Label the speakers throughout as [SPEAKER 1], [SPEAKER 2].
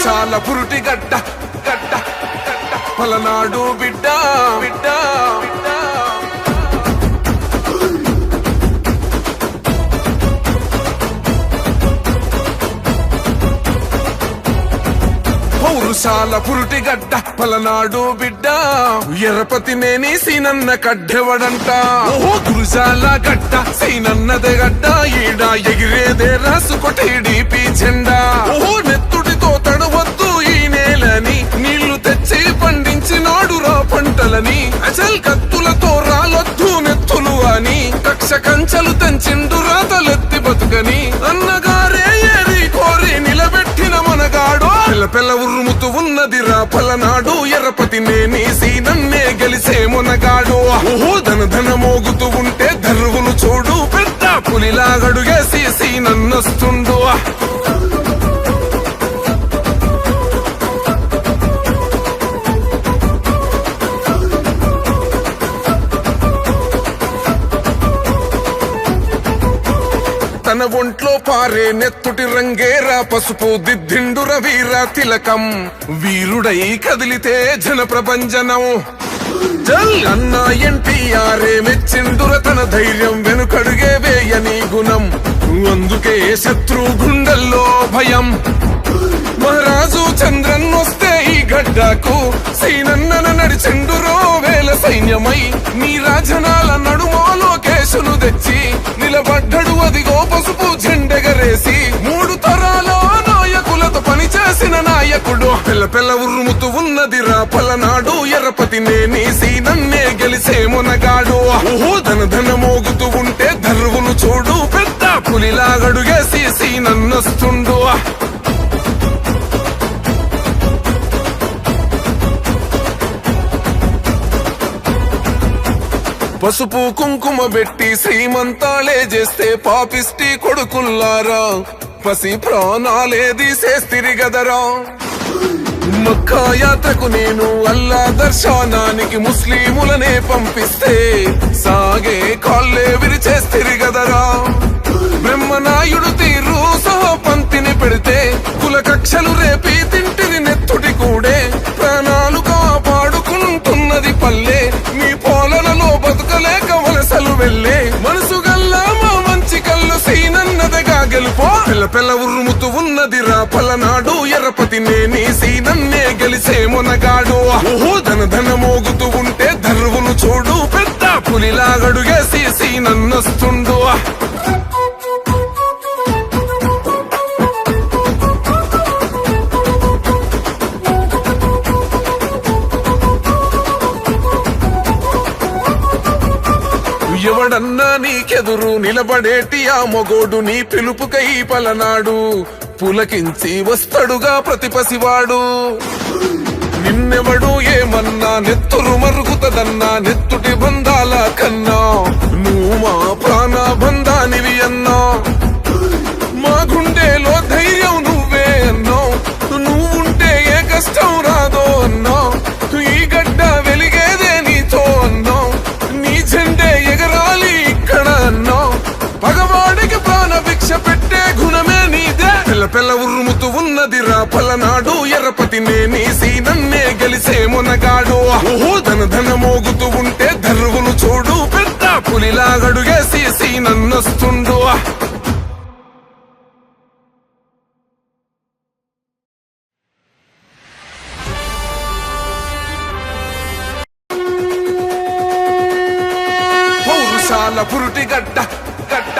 [SPEAKER 1] పౌరుషాల పురుటి గడ్డ గడ్డ పలనాడు బిడ్డ బిడ్డ పౌరుషాల పురుటి గడ్డ పలనాడు బిడ్డ ఎర్రపతి నేని సీనన్న కడ్డెవడంట ఓ గురుజాల గడ్డ సీనన్నదే గడ్డ ఈడ ఎగిరేదే రాసుకోటి డీపీ జెండా ఓ నెత్తుడితో తడవద్దు ఈ నేలని నీళ్లు తెచ్చి పండించినాడు రా పంటలని అచల్ కత్తులతో రాలొద్దు నెత్తులు అని కక్ష కంచెలు తెంచిండు రాతలెత్తి బతుకని అన్నగారే ఏరి కోరి నిలబెట్టిన మనగాడో పెళ్ళ ఉరుముతూ ఉన్నదిరా పలనాడు ఎర్రపతి నేని సీనన్నే గెలిసే మునగాడు ఓహో ధన మోగుతూ ఉంటే ధర్వులు చూడు పెద్ద పులిలాగడుగేసి సీనన్నొస్తుండు తన ఒంట్లో పారే నెత్తుటి రంగేరా పసుపు దిద్దిండుర వీర తిలకం వీరుడై కదిలితే జన ప్రభంజనం జల్ అన్నా ఎన్టీఆరే మెచ్చిండుర తన ధైర్యం వెనుకడుగే వేయని గుణం అందుకే శత్రు గుండెల్లో భయం మహారాజు చంద్రన్ వస్తే ఈ గడ్డకు సీనన్నన నడిచిండురో వేల సైన్యమై నీ రాజనాల నడుమో లోకేశును తెచ్చి నిలబడ్డడు అదిగో పసుపు జెండెగరేసి మూడు తరాల నాయకులతో పనిచేసిన నాయకుడు పెళ్ళ ఉరుముతూ ఉన్నదిరా పలనాడు ఎర్రపతి నేని సీనన్నే గెలిసే మునగాడు ఓహో ధన మోగుతూ ఉంటే ధర్వులు చూడు పెద్ద పులిలాగడుగేసి సీనన్నొస్తుండు పసుపు కుంకుమ పెట్టి శ్రీమంతాలే చేస్తే పాపిష్టి కొడుకుల్లారా పసి ప్రాణాలే తీసేస్తిరి గదరా మక్కా యాత్రకు నేను అల్లా దర్శనానికి ముస్లిములనే పంపిస్తే సాగే కాళ్ళే విరిచేస్తిరి గదరా బ్రహ్మనాయుడు తీరు సహా పంతిని పెడితే కుల కక్షలు రేపి తింటిరి నెత్తుటి కూడే ప్రాణాలు కాపాడుకుంటున్నది పల్లె మీ పోలలలో బతుకలేక వలసలు వెళ్ళే మనసు గల్లా మా మంచి కళ్ళు సీనన్నదగా గెలుపో పెళ్ళ ఉరుముతూ ఉన్నదిరా పలనాడు ఎర్రపతి నేని సీనన్నే గెలిసే మునగాడు ఓహో ధన మోగుతూ ఉంటే ధర్వులు చూడు పెద్ద పులిలాగడుగేసి సీనన్నొస్తుండు ఎవడన్నా నీకెదురు నిలబడేటి ఆ మొగోడు నీ పిలుపుకై పలనాడు పులకించి వస్తడుగా ప్రతిపసివాడు నిన్నెవడు ఏమన్నా నెత్తురు మరుగుతదన్నా నెత్తుటి బంధాల కన్నా నువ్వు మా ప్రాణ బంధానివి అన్నా మా గుండెలో ధైర్యం నువ్వే అన్నా నువ్వుంటే ఏ కష్టం రాదో అన్నా ఈ గడ్డ వెలిగేదే నీతో అన్నా నీ జెండే ఎగరాలి ఇక్కడ అన్నా పగవాడికి ప్రాణ భిక్ష పెట్టే గుణమే నీదే పెళ్ళ ఉరుముతూ ఉన్నదిరా పలనాడు ఎర్రపతి నేని సీనన్నే గెలిసే మునగాడు ఓహో ధన మోగుతూ ఉంటే ధర్వులు చూడు పెద్ద పులిలాగడుగేసి సీనన్నొస్తుండు పౌరుషాల పురుటి గడ్డ గడ్డ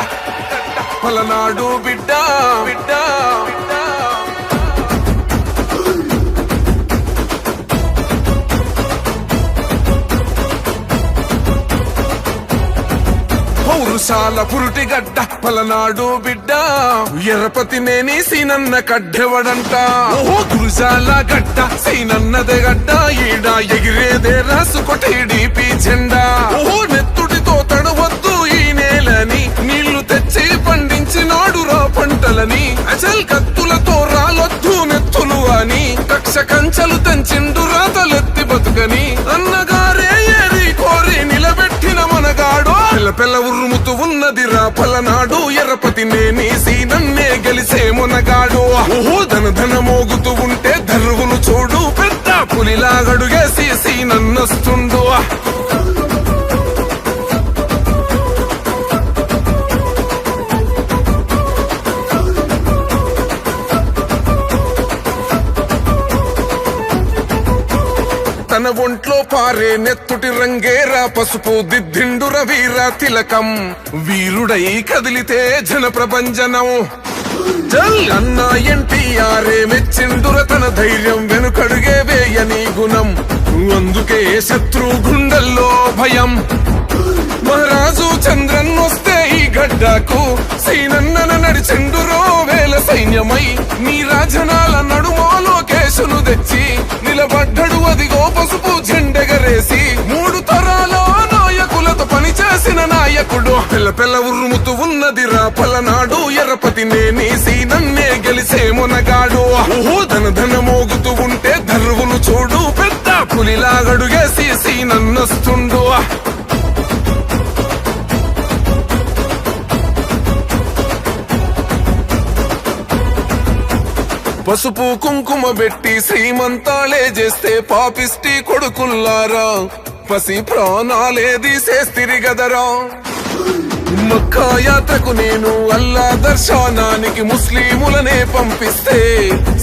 [SPEAKER 1] పలనాడు బిడ్డ బిడ్డ పౌరుషాల పురుటి గడ్డ పలనాడు బిడ్డ ఎర్రపతి నేని సీనన్న కడ్డెవడంట ఓ గురుజాల గడ్డ సీనన్నదే గడ్డ ఈడ ఎగిరేదే రాసుకోటి డీపీ జెండా ఓ నెత్తుడితో తడవద్దు ఈ నేలని నీళ్లు తెచ్చి పండించినాడు రా పంటలని అచల్ కత్తులతో రాలొద్దు నెత్తులు అని కక్ష కంచెలు తెంచిండు రాతలెత్తి బతుకని అన్నగారే ఏరి కోరి నిలబెట్టిన మనగాడో పెళ్ళ ఉరుముతూ ఉన్నదిరా పలనాడు ఎర్రపతి నేని సీనన్నే గెలిసే మునగాడు ఓహో ధన మోగుతూ ఉంటే పులిలాగడుగేసి సీనన్నొస్తుండు తన ఒంట్లో పారే నెత్తుటి రంగేరా పసుపు దిద్దిండుర వీర తిలకం వీరుడై కదిలితే జన ప్రభంజనం జల్ అన్న ఎన్టీఆరే మెచ్చిండుర తన ధైర్యం వెనుకడుగే వేయని గుణం అందుకే శత్రు గుండెల్లో భయం మహారాజు చంద్రన్ వస్తే ఈ గడ్డకు సీనన్నన నడిచెండురో వేల సైన్యమై నీ రాజనాల నడుమో లోకేశును తెచ్చి నిలబడ్డడు అదిగో పసుపు జెండెగరేసి మూడు తరాల నాయకులతో పనిచేసిన నాయకుడు పిల్ల పిల్ల ఉరుముతూ ఉన్నదిరా పలనాడు ఎర్రపతి నేని సీనన్నే గెలిసే మునగాడు ధన ధన మోగుతూ ఉంటే ధర్వును చూడు పెద్ద పులిలాగడుగేసి సీనన్నొస్తుండు పసుపు కుంకుమ పెట్టి శ్రీమంతాలే చేస్తే పాపిష్టి కొడుకుల్లారా పసి ప్రాణాలే తీసేస్తిరి గదరా మక్కా యాత్రకు నేను అల్లా దర్శనానికి ముస్లిములనే పంపిస్తే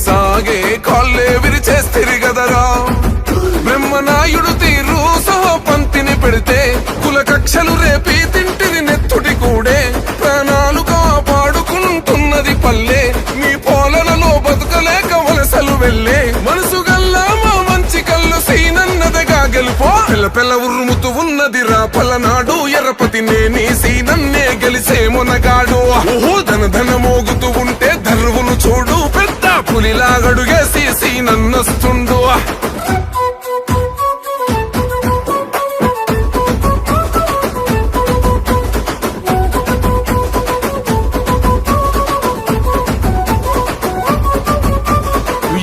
[SPEAKER 1] సాగే కాళ్ళే విరిచేస్తిరి గదరా బ్రహ్మనాయుడు తీరు సహా పంక్తిని పెడితే కుల కక్షలు రేపి తింటిది నెత్తుడి కూడే ప్రాణాలు కాపాడుకుంటున్నది పల్లె మీ పోలలలో బతుకలేక వలసలు వెళ్ళే మనసు గల్లా మా మంచి కళ్ళు సీనన్నదగా గెలుపో పిల్ల పిల్ల ఉరుముతూ ఉన్నదిరా పలనాడు ఎర్రపతి నేని సీనన్నే గెలిసే మునగాడు ధన ధన మోగుతూ ఉంటే ధర్వును చూడు పెద్ద పులిలాగడుగేసి సీనన్నొస్తుండు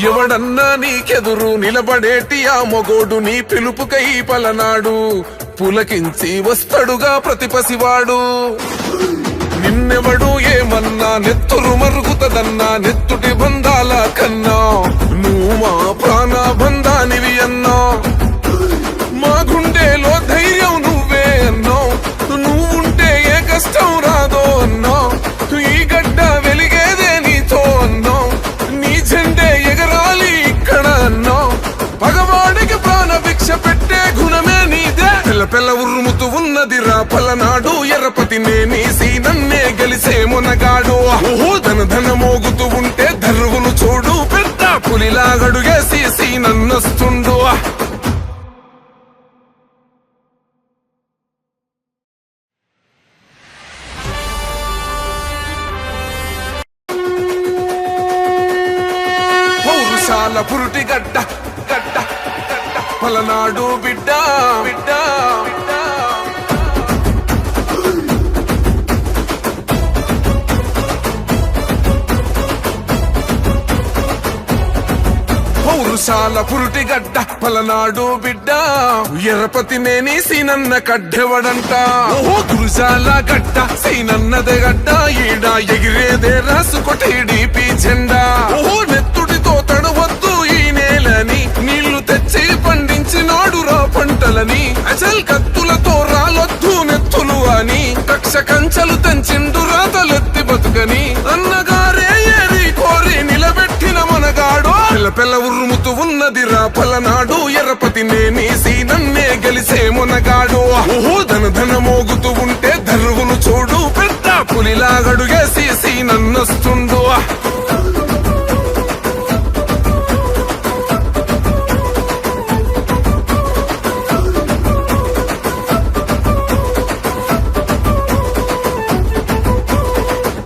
[SPEAKER 1] ఎవడన్నా నీకెదురు నిలబడేటి ఆ మొగోడు నీ పిలుపుకై పలనాడు పులకించి వస్తడుగా ప్రతిపసివాడు నిన్నెవడు ఏమన్నా నెత్తురు మరుగుతదన్నా నెత్తుటి బంధాల కన్నా నువ్వు మా ప్రాణ బంధానివి అన్నా మా గుండెలో ధైర్యం నువ్వే అన్నా నువ్వుంటే ఏ కష్టం రాదో అన్నా ఈ గడ్డ వెలిగేదే నీతో అన్నా నీ జెండే ఎగరాలి ఇక్కడ అన్నా పగవాడికి ప్రాణ భిక్ష పెట్టే గుణమే నీదే పిల్ల పిల్ల ఉరుముతూ ఉన్నదిరా పలనాడు ఎర్రపతి నేని సీనన్నే గెలిసే మునగాడు ధన ధన మోగుతూ ఉంటే ధర్వును చూడు పెద్ద పులిలాగడుగేసి సీనన్నొస్తుండు పౌరుషాల పురుటి గడ్డ గడ్డ గడ్డ పలనాడు బిడ్డ బిడ్డ పౌరుషాల పురుటి గడ్డ పలనాడు బిడ్డ ఎర్రపతి నేని సీనన్న కడ్డెవడంట గురుజాల గడ్డ సీనన్నదే గడ్డ ఈడ ఎగిరేదే రాసుకొట్టి డీపీ జెండా నెత్తుడితో తడవద్దు ఈ నేలని నీళ్లు తెచ్చి పండించినాడు రా పంటలని అసల్ కత్తులతో రాలొద్దు నెత్తులు అని కక్ష కంచెలు తెంచిండు రాతలెత్తి బతుకని అన్నగారే ఏరి కోరి నిలబెట్టిన మనగాడు పిల్ల పిల్ల ఉరుముతూ ఉన్నదిరా పలనాడు ఎర్రపతి నేని సీనన్నే గెలిసే మునగాడు ధన ధన మోగుతూ ఉంటే ధర్వును చూడు పెద్ద పులిలాగడుగేసి సీనన్నొస్తుండు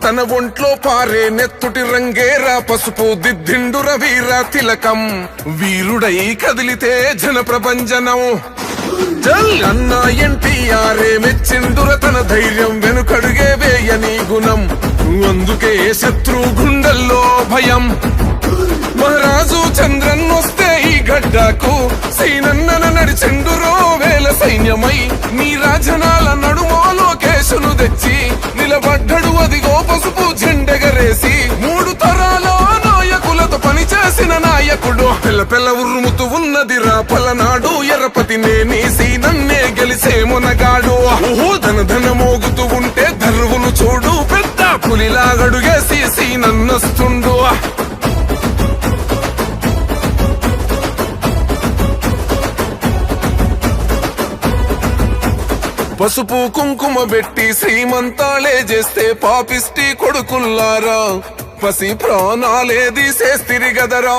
[SPEAKER 1] తన ఒంట్లో పారే నెత్తుటి రంగేరా పసుపు దిద్దిండుర వీర తిలకం వీరుడై కదిలితే జన ప్రభంజనం జల్ అన్న ఎన్టీఆరే మెచ్చిండుర తన ధైర్యం వెనుకడుగే వేయని గుణం అందుకే శత్రు గుండెల్లో భయం మహారాజు చంద్రన్ వస్తే ఈ గడ్డకు సీనన్నన నడిచెండురో వేల సైన్యమై నీ రాజనాల నడుమో లోకేశును తెచ్చి నిలబడ్డడు అదిగో పసుపు జెండెగరేసి మూడు తరాల నాయకులతో పనిచేసిన నాయకుడు పెళ్ళ పెళ్ళ ఉర్రుముతూ ఉన్నదిరా పలనాడు ఎర్రపతి నేనేసి నన్నే గెలిసే మునగాడు ఓహో ధన ధన మోగుతూ ఉంటే ధర్వును చూడు పెద్ద పులిలాగడుగేసి నన్నొస్తుండు పసుపు కుంకుమ పెట్టి శ్రీమంతాలే చేస్తే పాపిష్టి కొడుకుల్లారా పసి ప్రాణాలే తీసేస్తిరి గదరా